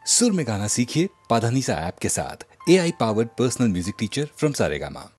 सुर में गाना सीखिए पाधानीसा ऐप के साथ। AI powered personal music teacher from Saregama.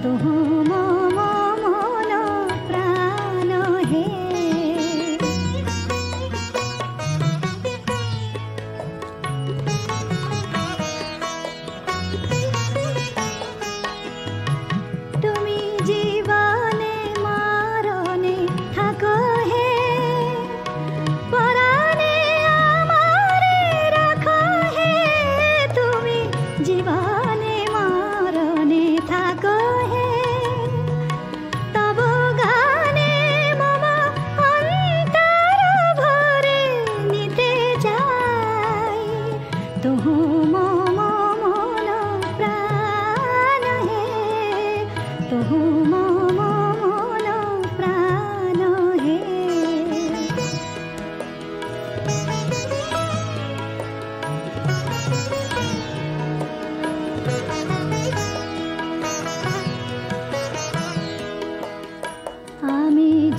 तो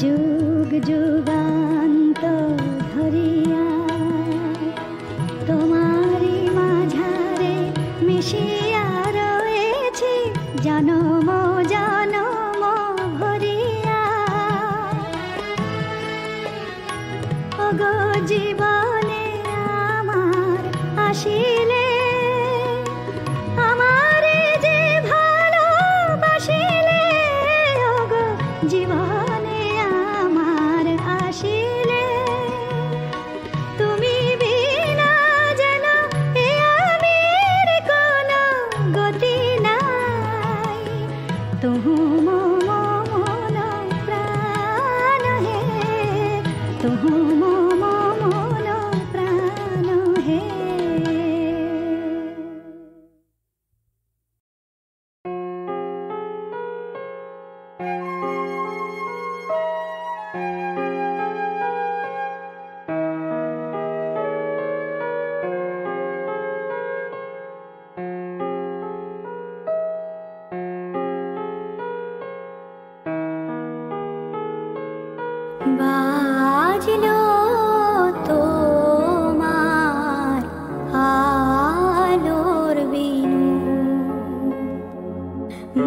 যুগ যুগান্ত ধরিয়া তোমারি মাঝারে মিশিয়া রয়েছি জনম জনম ভরিয়া। ওগো জীবনে আমার আসিলে আমারে যে ভালোবাসিলে, ওগো জীবনে আমার আসিলে তুমি বিনা যেন এ আমির কোনো গতি নাই। তুহু মম মন প্রাণ হে, তুহু মম মন প্রাণ হে। বাজলো তোমার আলোর বিনু,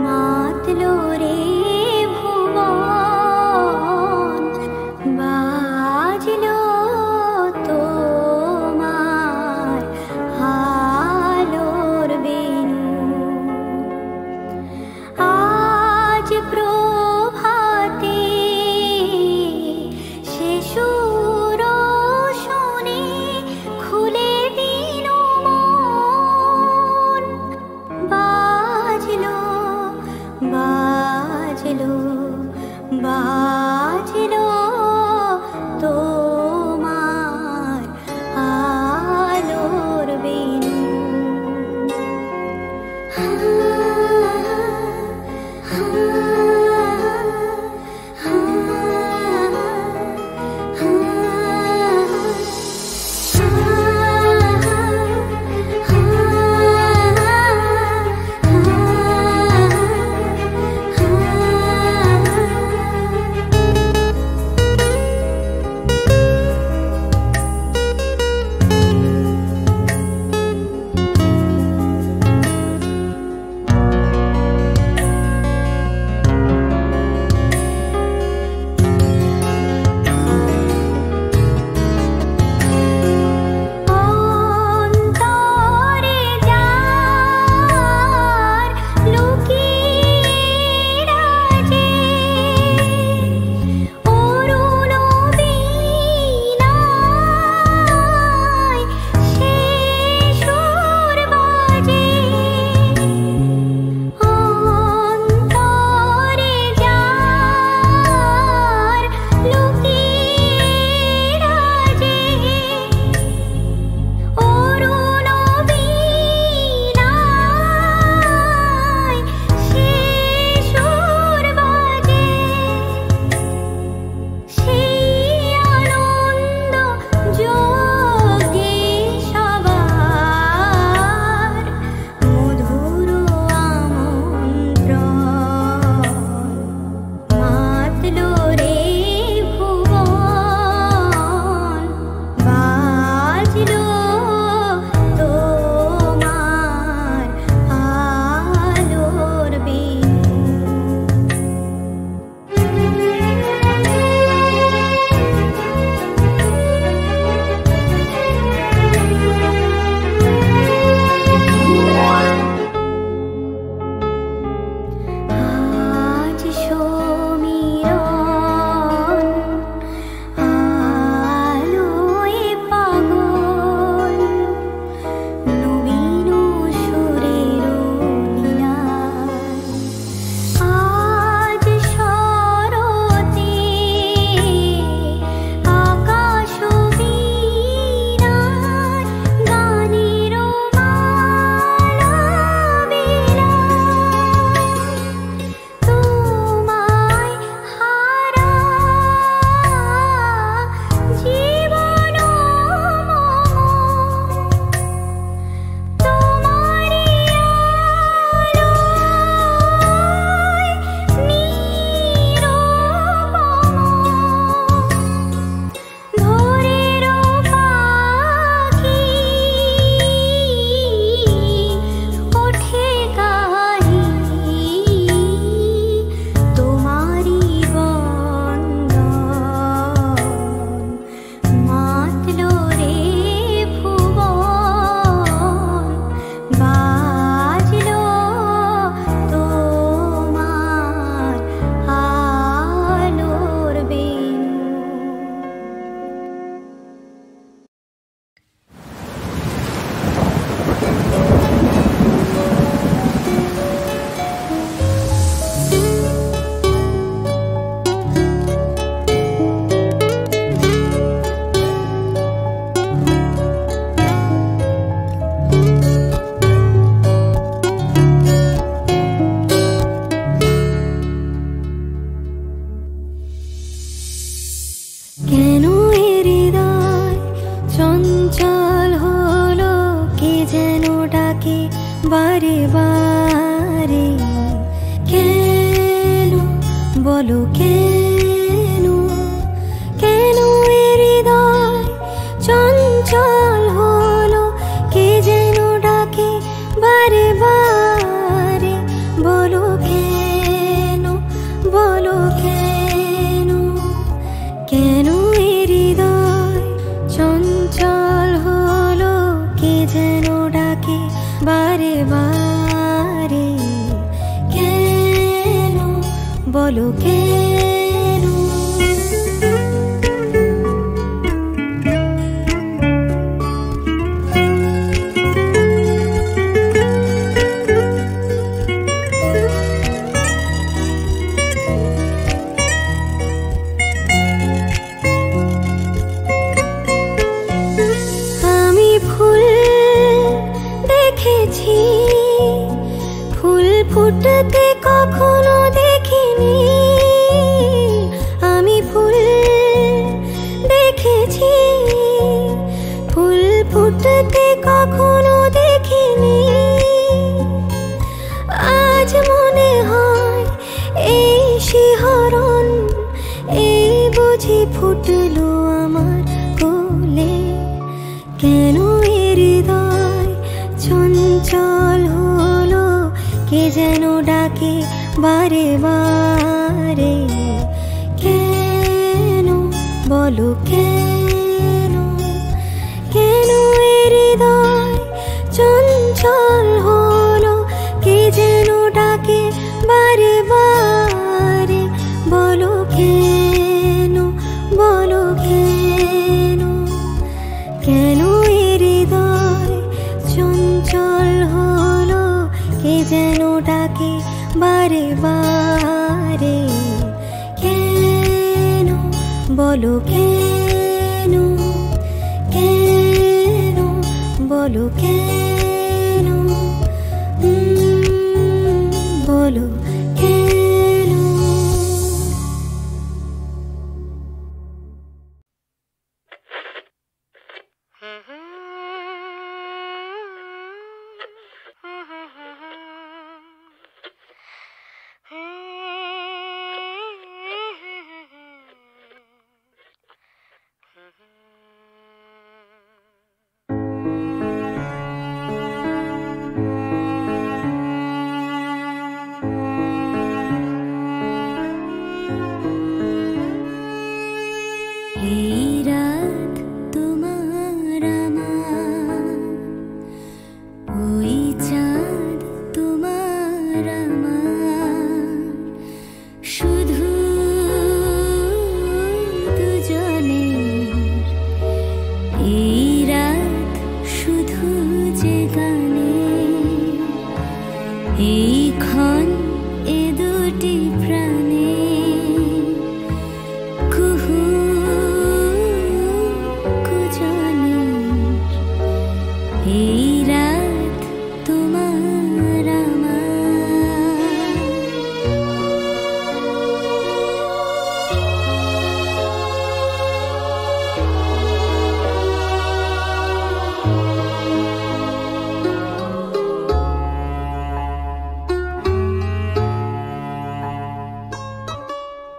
মাতলো রে ভুবন। বাজলো তোমার আলোর বিনু, আজ প্রভাতে শিশুর শুনে খুলে দিল মন। বাজলো বাজলো বাজলো তোমার আলোর বিনু। বলো কেন, কেন এ হৃদয় চঞ্চল হলো, কে যেন ডাকে বারে বারে, বলো কেন, বলো কেন, কেন এ হৃদয় চঞ্চল হলো, কে যেন ডাকে বারে বারে, কেন, বলো কেন। আমি ফুল দেখেছি, ফুল ফুটতে কখনো দেখিনি, আমি ফুল দেখেছি, ফুল ফুটতে কখনো দেখিনি, আজ মনে হয় এই শিহরণ, এই বুঝি ফুটলো আমার কোলে, কেন এ হৃদয় চঞ্চল হলো, কে যেন ডাকে বারে বারে, কেন, বলো কেন, কেন এ হৃদয় চঞ্চল হলো, কে যেন ডাকে বারে বারে, বলো কেন, বলো কেন, কেন এ হৃদয় চঞ্চল হলো, কে যেন ডাকে বারে বারে, কেন, বলো কেন, কেন, বলো কেন, বলো কেন। এই রাত তোমার আমার, ওই চাঁদ তোমার আমার, শুধু দুজনের, এই রাত শুধু যে গানের, এই ক্ষণ এ দুটি প্রাণে, কুহু কুজনের, এই রাত তোমার আমার।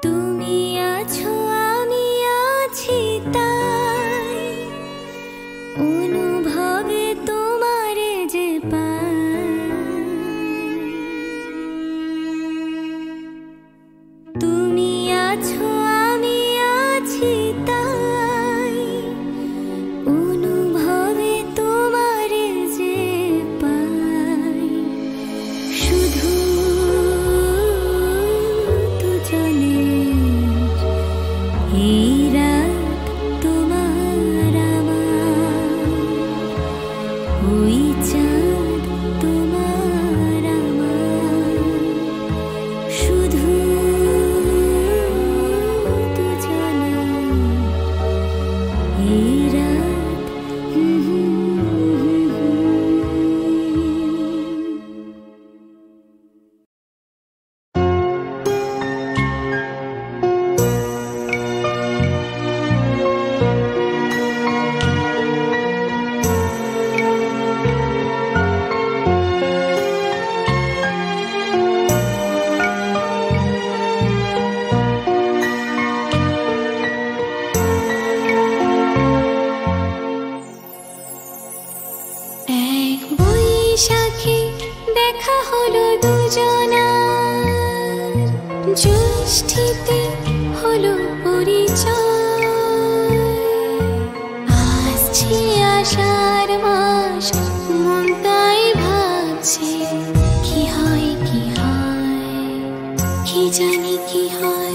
তুমি আছো আমি আছি তাই, অনুভবে তোমারে যে পাই, তুমি আছো আমি আছি তাই, অনুভবে তোমারে যে পাই, শুধু দুজনের, এই রাত তোমার আমার, ওই চাঁদ তোমার আমার, শুধু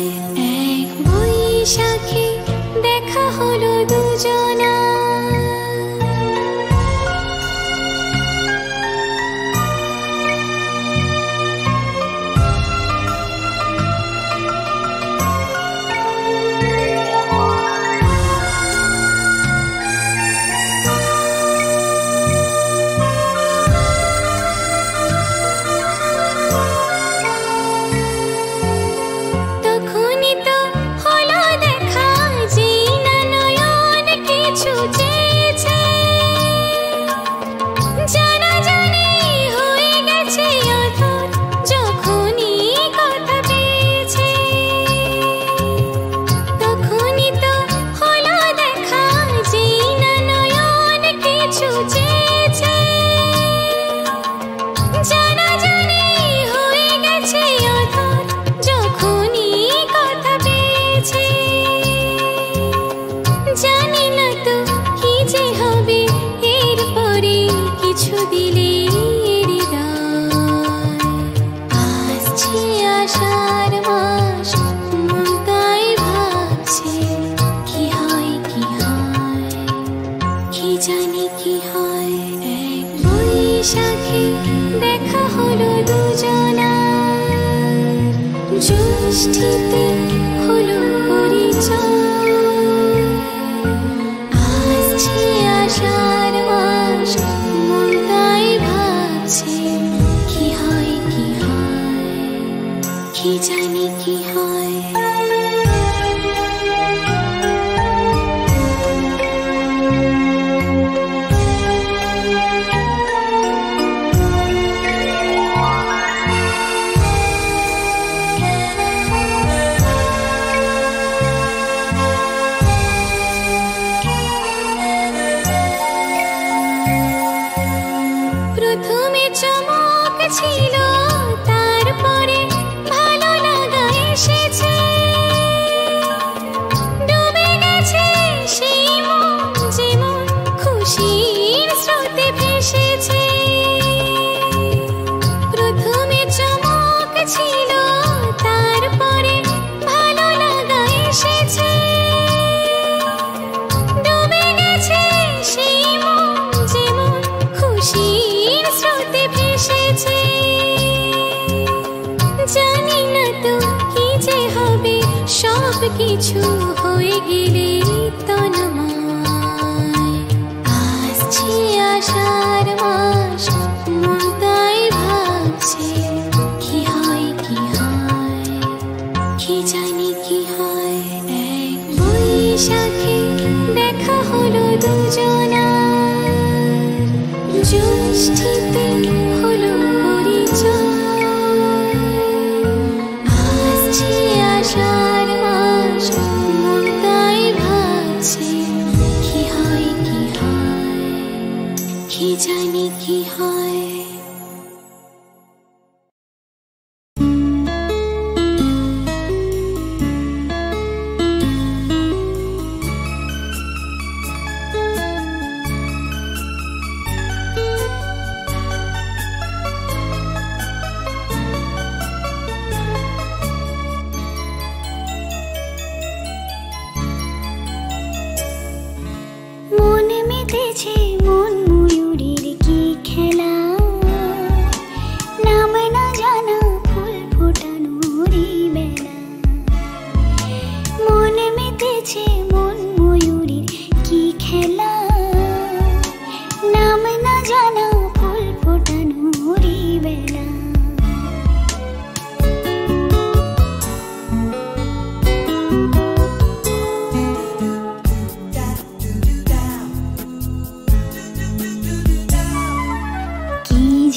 হয়। এক বৈশাখে দেখা হলো দুজনা, জ্যৈষ্ঠীতে হলো পরিচয়, আসছে আষাঢ় মাস, মন তাই ভাবছে কি হয় কি হয়, কি জানি কি হয়। প্রথমে চমক ছিল, তারপরে ভালো লাগা এসেছে, ডুবে গেছে সেই মন যেমন খুশির স্রোতে ভেসেছে। প্রথমে চমক ছিল, তারপরে ভালো লাগা এসেছে, ডুবে গেছে সেই মন যেমন খুশির স্রোতে ভেসেছে। জানি না তো কি যে হবে, সব কিছু হয়ে গেলে তন্ময়। আসছে আষাঢ় মাস, মন তাই ভাবছে কি হয় কি হয়, কি জানি কি হয়। এক বৈশাখে দেখা হলো দুজনা, জ্যৈষ্ঠীতে হলো পরিচয়, আসছে আষাঢ় মাস, মন তাই ভাবছে কি হয় কি হয়, কি জানি কি হয়। মনে মেতেছে মন ময়ূরীর কি খেলা, নাম না জানা ফুল ফোটানোরই বেলা। মনে মেতেছে মন ময়ূরীর কি খেলা, নাম না জানা ফুল ফোটানোরই বেলা।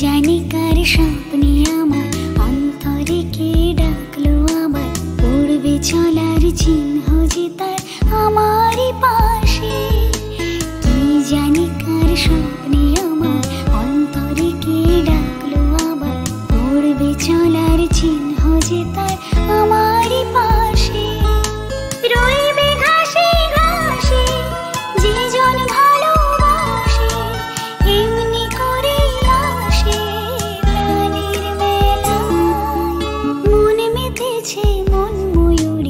জানি কার স্বপ্নে আমার অন্তরে কে ডাকলো আমার, পড়বে চলার চিহ্ন যে তার আমারই পাশে। কি জানি কার স্বপ্নে আমার অন্তরে কে ডাকলো আমার, পড়বে চলার চিহ্ন যে তার আমারই পাশে। রইবে ঘাসে ঘাসে যে জন ভালোবাসে, এমনি করে আসে প্রাণের মেলায়। মনে মেতেছে মন ময়ূর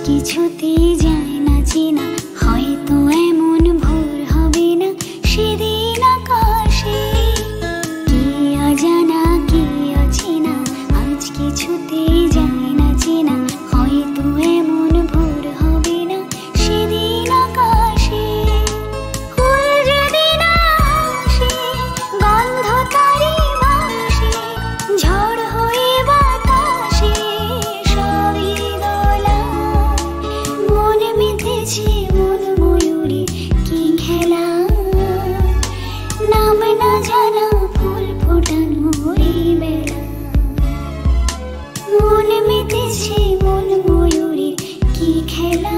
কিছুতে যায় না চেনা, হয়তো এমন ভোর হবে না সেদিন আকাশে। কি অজানা কি অচেনা, আজ কিছুতে যায় না চেনা, হয়তো এমন ভোর হবে না সেদিন আকাশে। ফুল যেদিন আসে গন্ধ তারি ভাসে, ঝড় হয়ে বাতাসে সবই দোলা। মন মেতেছে মন ময়ূরে কি খেলা, নাম না জানা ফুল ফোটানো এই বেলা। মন মেতেছে মন ময়ূরে কি খেলা,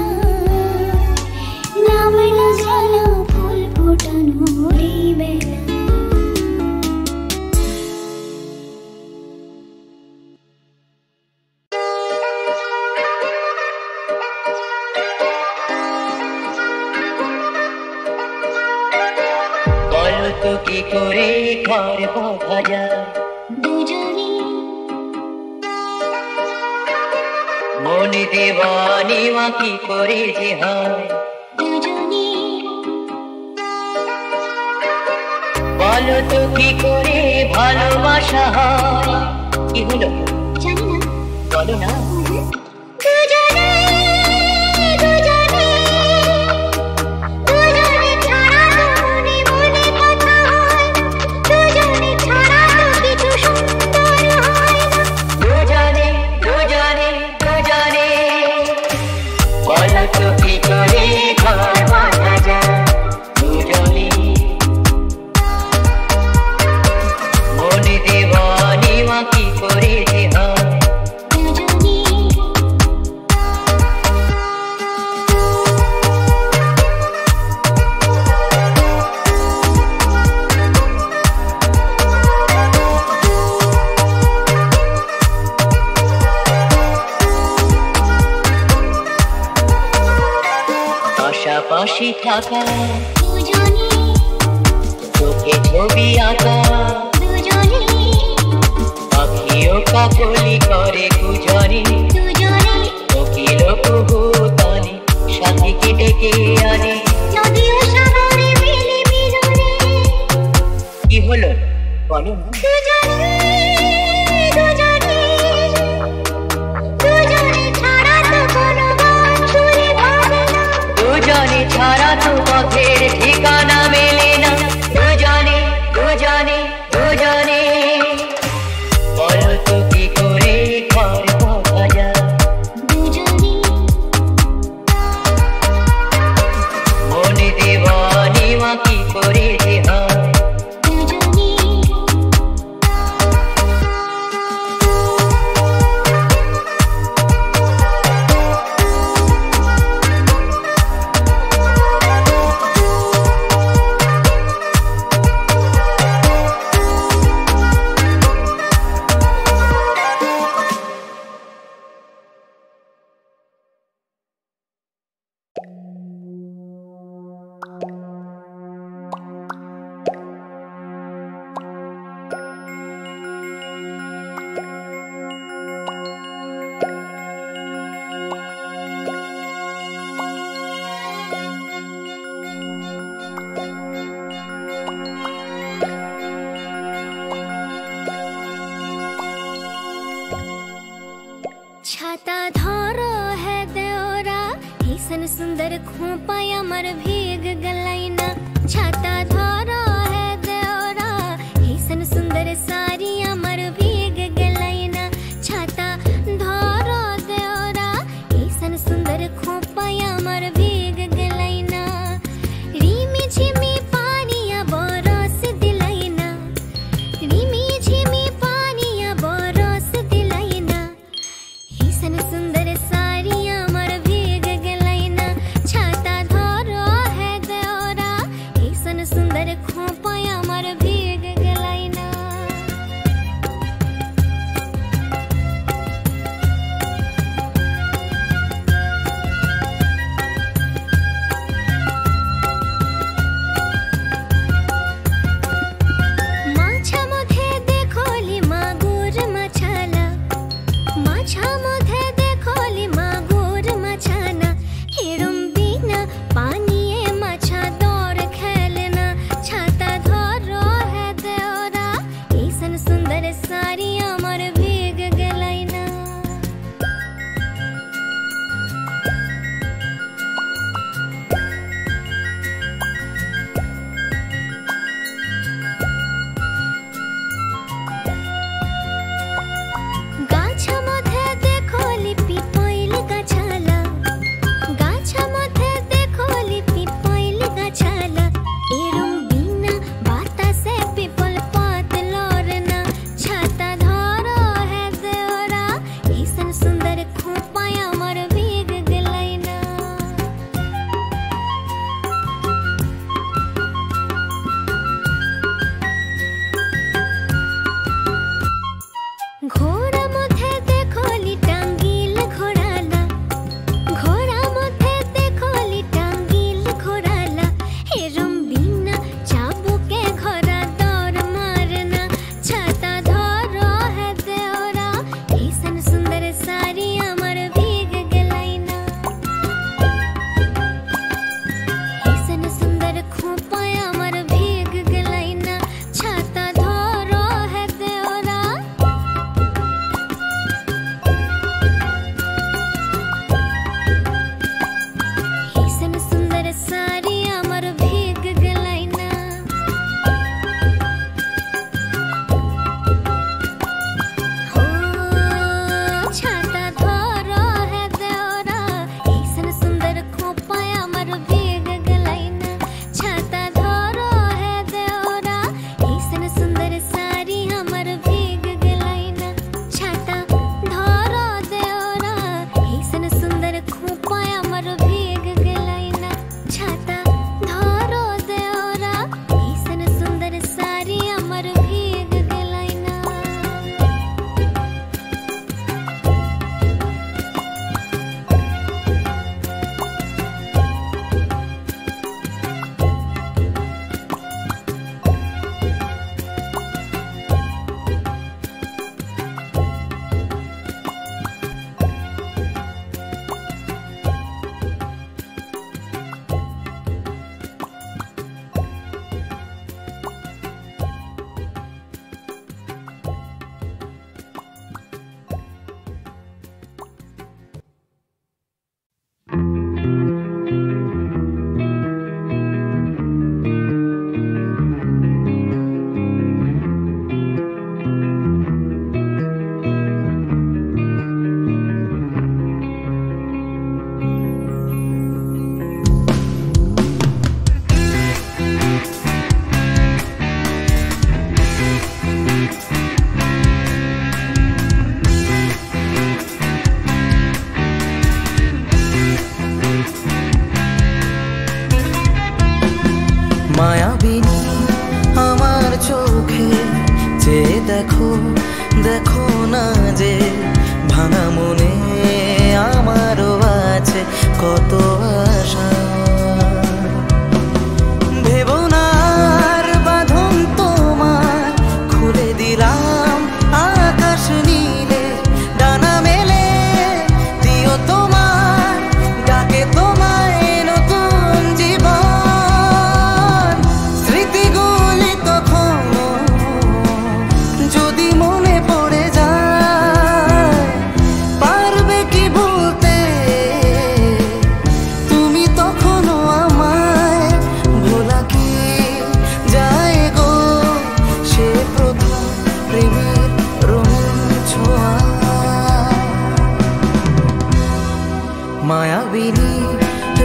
নাম না জানা ফুল ফোটানো এই বেলা। বলো তো কি করে ঘর বাঁধা যায় দুজনে মন দেওয়ানিমা কি করে যে হয়। দুজনে বলো তো কি করে ভালোবাসা হয়। কি হলো জানি না। বলো না। দুজনে দুজনে দুজনে ছাড়া তো মনে মনে কথা হয়, দুজনে ছাড়া তো কিছু সুন্দর হয় না। দুজনে দুজনে দুজনে বলো তো কি করে ঘর বাঁধা যায় দুজনে মন দেওয়ানিমা কি করে যে হয়। দুজনে পাশাপাশি থাকা দুজনে চোখে ছবি আঁকা দুজনে পাখিও কাকলি করে দুজনে দুজনে কোকিল কুহুতানি সাথীকে ডেকে আনে। নদীও সাগরে মিলে মিলনে। কি হলো বলো না। দুজনে দুজনে দুজনে ছাড়া তো কোনো গান সুরে ভাবে না। দুজনে ছাড়া তো পথের ঠিকানা মেলে না। দুজনে দুজনে দুজনে বলো তো কি করে ঘর বাঁধা যায় দুজনে মন দেওয়ানিমা কি করে যে হয়। দুজনে छाता धरो है देवरा, हिसन सुंदर खोपाय अमर भीग गलाइना। छाता धरो है देवरा, हिसन सुंदर सारी अमर भीग गलाइना। छाता धरो देवरा, हिसन सुंदर खोपाय अमर भीग गलाइना। रिमी झिमी पानिया बरस दिलाइना, रिमी झिमी पानिया बरस दिलाइना। हिसन सुंदर सारी अमर भीग गलाइना। छाता धरो है देवरा, हिसन सुंदर सारी आमार भेग गेलाई ना गाछा मधे देखो लिपि पइल गाछाला गाछा मधे देखो लिपि पइल गाछाला एरम बिना बातासे पिपल पात लरना छाता धरो है देवरा ऐसन सुंदर खोपाय आमार भीग गेलै ना घोड़ा मधे देखोली टांगिल घोड़ाला घोड़ा मधे देखोली टांगिल घोड़ाला एरम बिना चाबुके घोड़ा दौड़ मारना छाता धरो है देवरा ऐसन सुंदर सारी आमार भीग गेलै ना ऐसन सुंदर खोपाय आमार भीग गेलै ना छाता धरो है देवरा ऐसन सुंदर सारी आमार भीग गेलै ना हो छाता धरो है देवरा ऐसन सुंदर खोपाय आमार भीग गेलै ना छाता धरो है देवरा ऐसन सुंदर सारी आमार भीग गेलै ना छाता धरो देवरा ऐसन सुंदर खोपाय आमार भीग गेलै ना छाता धरो देवरा ऐसन सुंदर सारी आमार भीग गेलै ना মায়াবিনী আমার চোখে যে দেখো দেখো না যে ভাঙা মনে আমারও আছে কত আশা ভেবো না আর বাঁধন তোমার খুলে দিলাম আকাশ নীলে ডানা মেলে দিও তোমার ডাকে তোমায় নতুন জীবন স্মৃতিগুলি তখন যদি মনে পড়ে যায় পারবে কি ভুলতে তুমি তখনও আমায় ভোলা কি যায় গো সে প্রথম প্রেমের রঙিন ছোঁয়া মায়াবিনী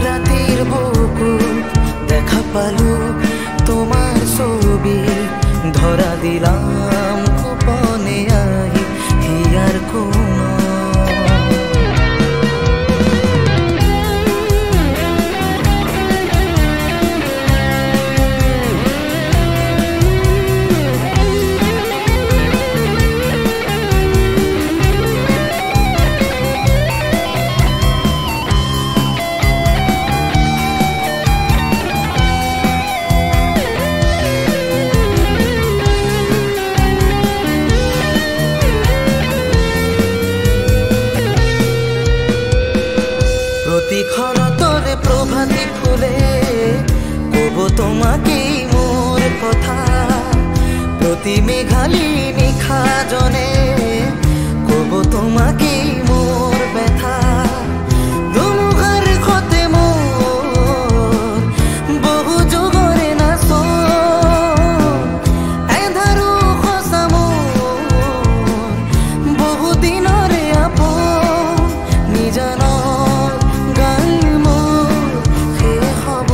রাতের বুকুর দেখা পালো তোমার ছবি ধরা দিলাম গোপনে আহি হিয়ার কোন প্রতিক্ষণ তোরে প্রভাতী ফুলে কব তোমাকে মোর কথা প্রতি মেঘালি নিখা কথা জনে কব তোমাকে মোর ব্যথা দুমুখার ক্ষতে মোর বহু যুগরে নাচ এধারু খসা মোর বহু দিনরে আপন নিজানৰ গান মোর শেষ হব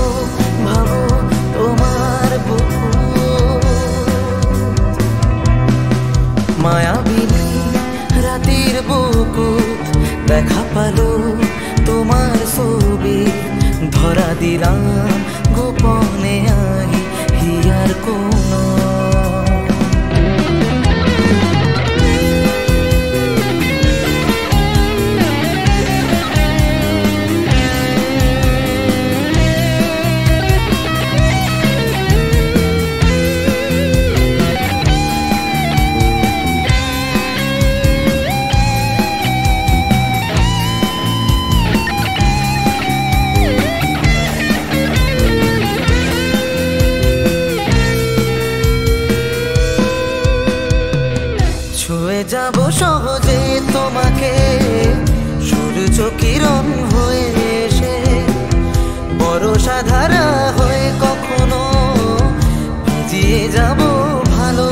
ভাবো তোমার বুকুত মায়াবিনী রাতির বুকুত দেখা পালো তোমার ছবি ধরা দিলাম গোপনে আহি হিয়ার কোনো ছুঁয়ে যাব সহজে তোমাকে সূর্য কিরণ হয়ে এসে বর্ষা ধারা হয়ে কখনো ভিজিয়ে যাব ভালো